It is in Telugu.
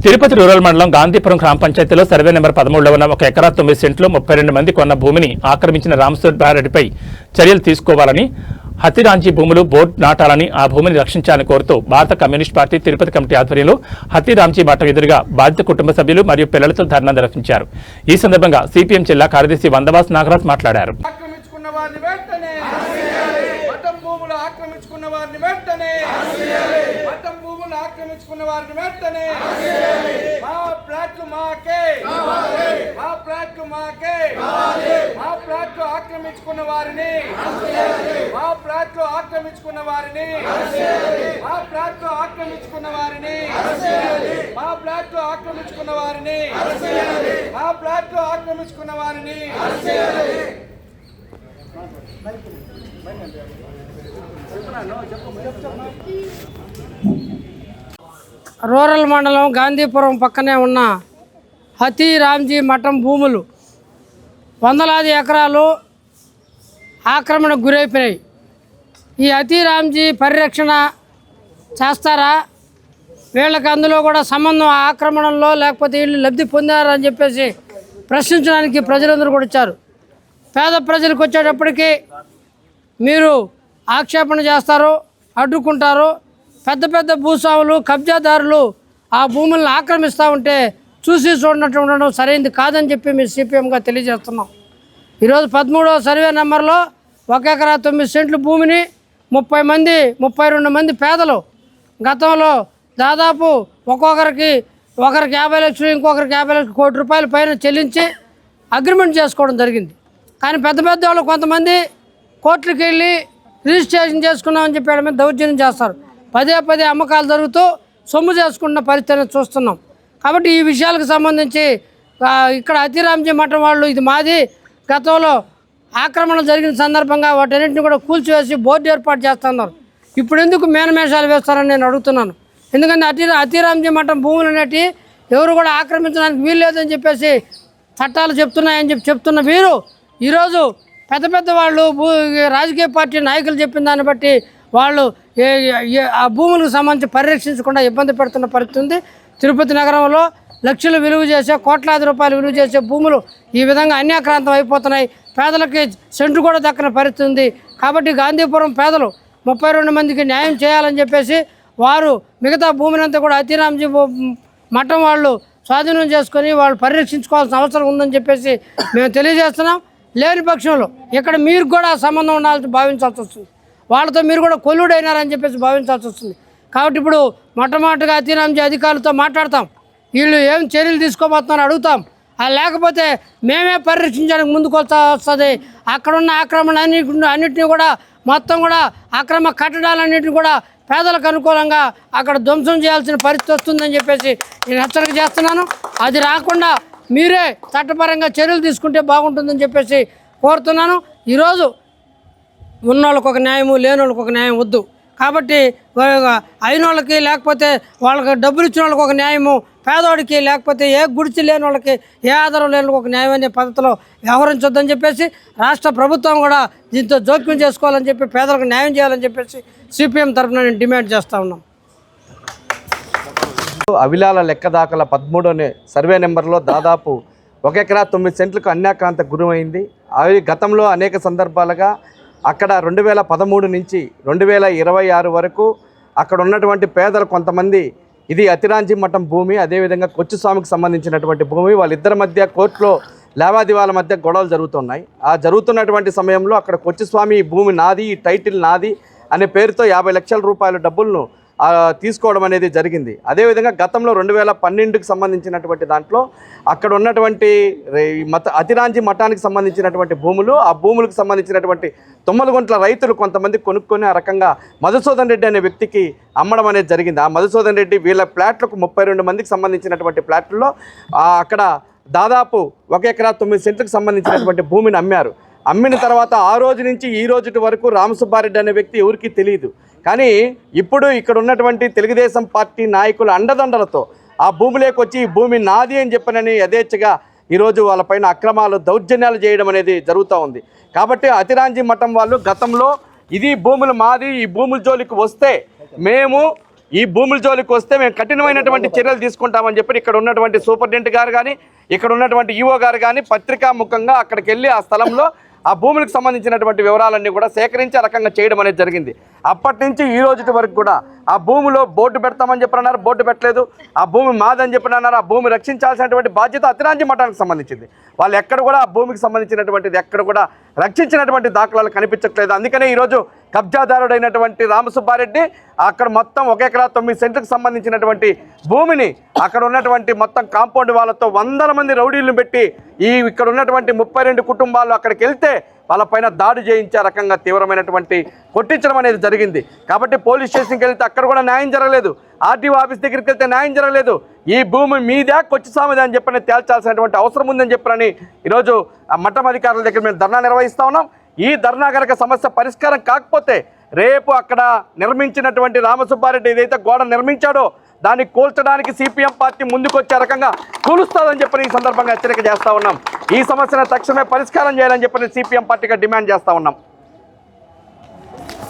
తిరుపతి రూరల్ మండలం గాంధీపురం గ్రామ పంచాయతీలో సర్వే నెంబర్ 13లో ఉన్న 1 ఎకరా 9 సెంట్లు 32 మంది కొన్న భూమిని ఆక్రమించిన రామసుబ్బారెడ్డిపై చర్యలు తీసుకోవాలని, హతిరాంజీ భూములు బోర్డు నాటాలని, ఆ భూమిని రక్షించాలని కోరుతూ భారత కమ్యూనిస్ట్ పార్టీ తిరుపతి కమిటీ ఆధ్వర్యంలో హతిరాంజీ మఠం ఎదురుగా బాధిత కుటుంబ సభ్యులు మరియు పిల్లలతో ధర్నా నిర్వహించారు. ఈ సందర్భంగా సిపిఎం జిల్లా కార్యదర్శి వందవాస్ నాగరాజ్ మాట్లాడారు. రూరల్ మండలం గాంధీపురం పక్కనే ఉన్న హతిరాంజీ మఠం భూములు వందలాది ఎకరాలు ఆక్రమణకు గురైపోయినాయి. ఈ హతిరాంజీ పరిరక్షణ చేస్తారా, వీళ్ళకి అందులో కూడా సంబంధం ఆక్రమణలో లేకపోతే వీళ్ళు లబ్ధి పొందారని చెప్పేసి ప్రశ్నించడానికి ప్రజలందరూ కూడా వచ్చారు. పేద ప్రజలకు వచ్చేటప్పటికి మీరు ఆక్షేపణ చేస్తారు, అడ్డుకుంటారు. పెద్ద పెద్ద భూస్వాములు కబ్జాదారులు ఆ భూములను ఆక్రమిస్తూ ఉంటే చూసి చూడనట్టు ఉండడం సరైనది కాదని చెప్పి మేము సిపిఎంగా తెలియజేస్తున్నాం. ఈరోజు 13వ సర్వే నెంబర్లో 1 ఎకరా 9 సెంట్లు భూమిని 32 మంది పేదలు గతంలో దాదాపు ఒకరికి 50 లక్షలు, ఇంకొకరికి 50 లక్షలు, కోటి రూపాయల పైన చెల్లించి అగ్రిమెంట్ చేసుకోవడం జరిగింది. కానీ పెద్ద పెద్ద వాళ్ళు కొంతమంది కోర్టులకు వెళ్ళి రిజిస్ట్రేషన్ చేసుకున్నామని చెప్పి వాళ్ళ మీద దౌర్జన్యం చేస్తారు. పదే అమ్మకాలు జరుగుతూ సొమ్ము చేసుకున్న పరిస్థితిని చూస్తున్నాం. కాబట్టి ఈ విషయాలకు సంబంధించి ఇక్కడ హతిరాంజీ మఠం వాళ్ళు ఇది మాది, గతంలో ఆక్రమణ జరిగిన సందర్భంగా వాటన్నింటిని కూడా కూల్చివేసి బోర్డు ఏర్పాటు చేస్తున్నారు. ఇప్పుడు ఎందుకు మేనమేషాలు వేస్తారని నేను అడుగుతున్నాను. ఎందుకంటే హతిరాంజీ మఠం భూములు అనేవి ఎవరు కూడా ఆక్రమించడానికి వీలు లేదని చెప్పేసి చట్టాలు చెప్తున్నాయని చెప్తున్న వీరు ఈరోజు పెద్ద వాళ్ళు రాజకీయ పార్టీ నాయకులు చెప్పిన దాన్ని బట్టి వాళ్ళు ఆ భూములకు సంబంధించి పరిరక్షించకుండా ఇబ్బంది పెడుతున్న పరిస్థితి ఉంది. తిరుపతి నగరంలో లక్షలు విలువ చేసే, కోట్లాది రూపాయలు విలువ చేసే భూములు ఈ విధంగా అన్యాక్రాంతం అయిపోతున్నాయి. పేదలకి సెంటు కూడా దక్కని పరిస్థితి ఉంది. కాబట్టి గాంధీపురం పేదలు 32 మందికి న్యాయం చేయాలని చెప్పేసి వారు మిగతా భూమిని అంతా కూడా హతిరాంజీ మఠం వాళ్ళు స్వాధీనం చేసుకొని వాళ్ళు పరిరక్షించుకోవాల్సిన అవసరం ఉందని చెప్పేసి మేము తెలియజేస్తున్నాం. లేని పక్షంలో ఇక్కడ మీరు కూడా సంబంధం ఉండాలని భావించాల్సి వస్తుంది. వాళ్ళతో మీరు కూడా కొల్లుడైనారని చెప్పేసి భావించాల్సి వస్తుంది. కాబట్టి ఇప్పుడు మొట్టమొదటిగా హతిరాంజీ అధికారులతో మాట్లాడతాం. వీళ్ళు ఏం చర్యలు తీసుకోబోతున్నారో అడుగుతాం. లేకపోతే మేమే పరిరక్షించడానికి ముందుకు వస్తుంది. అక్కడున్న ఆక్రమణ అన్నింటినీ కూడా మొత్తం కూడా అక్రమ కట్టడాలన్నింటినీ కూడా పేదలకు అనుకూలంగా అక్కడ ధ్వంసం చేయాల్సిన పరిస్థితి వస్తుందని చెప్పేసి నేను హెచ్చరిక చేస్తున్నాను. అది రాకుండా మీరే చట్టపరంగా చర్యలు తీసుకుంటే బాగుంటుందని చెప్పేసి కోరుతున్నాను. ఈరోజు ఉన్నోళ్ళకి ఒక న్యాయము, లేని వాళ్ళకి ఒక న్యాయం వద్దు. కాబట్టి అయిన వాళ్ళకి లేకపోతే వాళ్ళకి డబ్బులు ఇచ్చిన వాళ్ళకి ఒక న్యాయము, పేదవాడికి లేకపోతే ఏ గుడిచి లేని వాళ్ళకి, ఏ ఆధారం లేని ఒక న్యాయం అనే పద్ధతిలో వ్యవహరించొద్దని చెప్పేసి రాష్ట్ర ప్రభుత్వం కూడా దీంతో జోక్యం చేసుకోవాలని చెప్పి పేదలకు న్యాయం చేయాలని చెప్పేసి సిపిఎం తరఫున నేను డిమాండ్ చేస్తూ ఉన్నాం. అవిలాల లెక్క దాఖల 13 సర్వే నెంబర్లో దాదాపు 1 ఎకరా 9 సెంట్లకు అన్యాక్రాంత గురైంది. అవి గతంలో అనేక సందర్భాలుగా అక్కడ 2013 నుంచి 2026 వరకు అక్కడ ఉన్నటువంటి పేదలు కొంతమంది, ఇది హతిరాంజీ మఠం భూమి, అదేవిధంగా కొచ్చుస్వామికి సంబంధించినటువంటి భూమి, వాళ్ళిద్దరి మధ్య కోర్టులో లావాదేవీల మధ్య గొడవలు జరుగుతున్నాయి. ఆ జరుగుతున్నటువంటి సమయంలో అక్కడ కొచ్చుస్వామి ఈ భూమి నాది, ఈ టైటిల్ నాది అనే పేరుతో 50 లక్షల రూపాయల డబ్బులను తీసుకోవడం అనేది జరిగింది. అదేవిధంగా గతంలో 2012కి సంబంధించినటువంటి దాంట్లో అక్కడ ఉన్నటువంటి హతిరాంజీ మఠానికి సంబంధించినటువంటి భూములు, ఆ భూములకు సంబంధించినటువంటి తుమ్మలగుంట్ల రైతులు కొంతమంది కొనుక్కొని ఆ రకంగా మధుసూదన్ రెడ్డి అనే వ్యక్తికి అమ్మడం అనేది జరిగింది. ఆ మధుసూదన్ రెడ్డి వీళ్ళ ప్లాట్లకు 32 మందికి సంబంధించినటువంటి ప్లాట్లలో అక్కడ దాదాపు 1 ఎకరా 9 సెంట్లకు సంబంధించినటువంటి భూమిని అమ్మారు. అమ్మిన తర్వాత ఆ రోజు నుంచి ఈ రోజు వరకు రామసుబ్బారెడ్డి అనే వ్యక్తి ఎవరికీ తెలియదు. కానీ ఇప్పుడు ఇక్కడ ఉన్నటువంటి తెలుగుదేశం పార్టీ నాయకుల అండదండలతో ఆ భూమిలోకి వచ్చి ఈ భూమి నాది అని చెప్పనని యథేచ్ఛగా ఈరోజు వాళ్ళపైన అక్రమాలు, దౌర్జన్యాలు చేయడం అనేది జరుగుతూ ఉంది. కాబట్టి హతిరాంజీ మఠం వాళ్ళు గతంలో ఇది భూములు మాది, ఈ భూముల జోలికి వస్తే మేము ఈ భూముల జోలికి వస్తే మేము కఠినమైనటువంటి చర్యలు తీసుకుంటామని చెప్పి ఇక్కడ ఉన్నటువంటి సూపరింటెండెంట్ గారు కానీ ఇక్కడ ఉన్నటువంటి ఈఓ గారు కానీ పత్రికాముఖంగా అక్కడికి వెళ్ళి ఆ స్థలంలో ఆ భూములకు సంబంధించినటువంటి వివరాలన్నీ కూడా సేకరించి ఆ రకంగా చేయడం అనేది జరిగింది. అప్పటి నుంచి ఈ రోజు వరకు కూడా ఆ భూమిలో బోర్డు పెడతామని చెప్పినారు, బోర్డు పెట్టలేదు. ఆ భూమి మాదని చెప్పినారు. ఆ భూమి రక్షించాల్సినటువంటి బాధ్యత అతిరాంజి మఠానికి సంబంధించింది. వాళ్ళు ఎక్కడ కూడా ఆ భూమికి సంబంధించినటువంటిది ఎక్కడ కూడా రక్షించినటువంటి దాఖలాలు కనిపించట్లేదు. అందుకనే ఈరోజు కబ్జాదారుడైనటువంటి రామసుబ్బారెడ్డి అక్కడ మొత్తం 1 ఎకరా 9 సెంట్లకు సంబంధించినటువంటి భూమిని అక్కడ ఉన్నటువంటి మొత్తం కాంపౌండ్ వాళ్ళతో 100 మంది రౌడీలను పెట్టి ఇక్కడ ఉన్నటువంటి 32 కుటుంబాలు అక్కడికి వెళ్తే వాళ్ళపైన దాడి చేయించే రకంగా తీవ్రమైనటువంటి కొట్టించడం అనేది జరిగింది. కాబట్టి పోలీస్ స్టేషన్కి వెళ్తే అక్కడ కూడా న్యాయం జరగలేదు, ఆర్టీఓ ఆఫీస్ దగ్గరికి వెళ్తే న్యాయం జరగలేదు. ఈ భూమి మీదే కొచ్చి సామది అని చెప్పని తేల్చాల్సినటువంటి అవసరం ఉందని చెప్పని ఈరోజు ఆ మఠం అధికారుల దగ్గర మేము ధర్నా నిర్వహిస్తూ ఉన్నాం. ఈ ధర్నా గనక సమస్య పరిష్కారం కాకపోతే రేపు అక్కడ నిర్మించినటువంటి రామసుబ్బారెడ్డి ఏదైతే గోడ నిర్మించాడో దాన్ని కూల్చడానికి సిపిఎం పార్టీ ముందుకు వచ్చే రకంగా కూలుస్తుందని చెప్పని ఈ సందర్భంగా హెచ్చరిక చేస్తూ ఉన్నాం. ఈ సమస్యను తక్షణమే పరిష్కారం చేయాలని చెప్పని సిపిఎం పార్టీగా డిమాండ్ చేస్తూ ఉన్నాం.